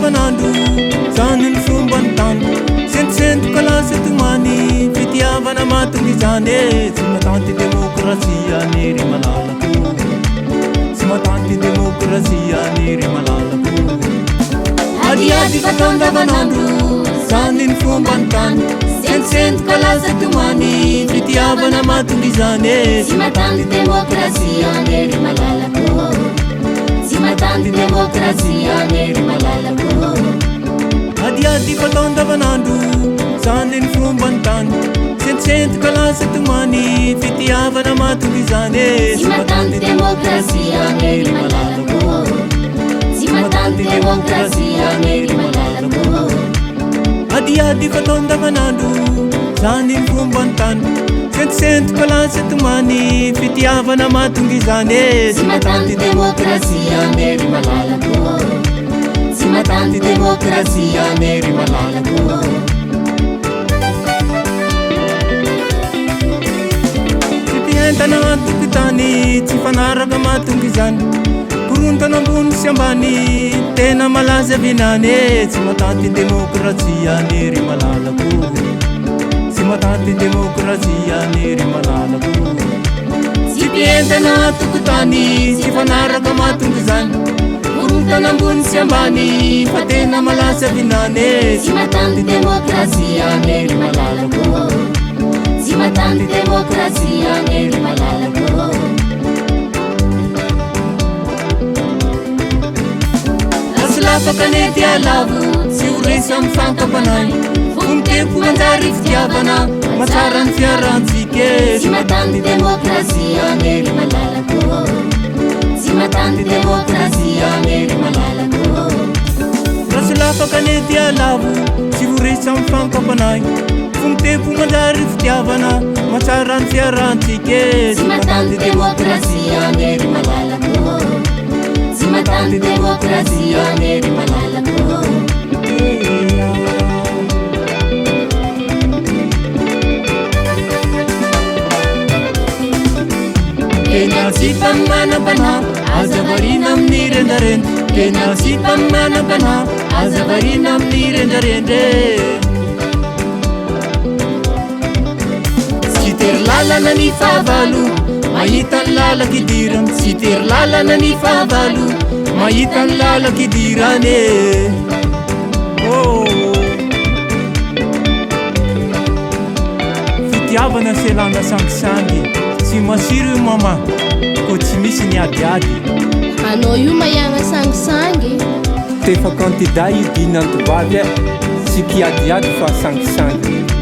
andavanandro zany ny fomba ny tany sentosentoko lasetomany fitiavana matongy zany tsy matanty demokrasia nery malalako tsy matanty demokrasia nery malalako adiady fatao andavanandro zany ny fomba ny tany sentosentoko lasetomany fitiavana matongy zany tsy matanty demokrasia nery malalako tsy matanty demokrasia nery malalako adiady fatao andavanandro zany ny fomba ny tany sentosentoko lasetomany fitiavana matongy zany tsy matanty demokrasia nery malalako tsy matanty demokrasia nery malalako adiady fatao andavanandro zany ny fomba ny tany sentosentoko lasetomany fitiavana matongy zany tsy matanty demokrasia nery malalako tsy matanty demokrasia nery malalako tsy mpientana tokotany tsy fanaraka matongy zany korontana ambony sy ambany tena malaza vinany tsy matanty demokrasia nery malalako tsy matanty demokrasia nery malalako tsy mpientana tokotany tsy fanaraka matongy zany korontana ambony sy ambany fa tena malaza vinany tsy matanty demokrasia nery malalako tsy matanty demokrasia nery malalako lasilafaka nety alavo tsy horesa amy fankapanay fomiteko manjary fitiavana matsara ny fiarantsike tsy matanty demokrasia nery malalako tsy matanty demokrasia nery malalako lasilafaka nety alavo tsy horesa amy fankapanay fomiteko manjary fitiavana matsara ny fiarantsike tsy matanty demokrasia nery malalako tsy matanty demokrasia nery malalako tena tsy mpamanam-pana azavarina amin'ny rendrarendra tena tsy mpamanam-pana azavarina amin'ny rendrarendre tsy tery lalana ny fahavalo mahita ny lalakidirany tsy tery lalana ny fahavalo mahita ny lalakidirany fitiavana selana sangisangy tsy masiry io mama ko tsy misy ny adiady anao io mahagna sangisangy tefa kantida io dinantovavy tsy kiadiady fa sangisangy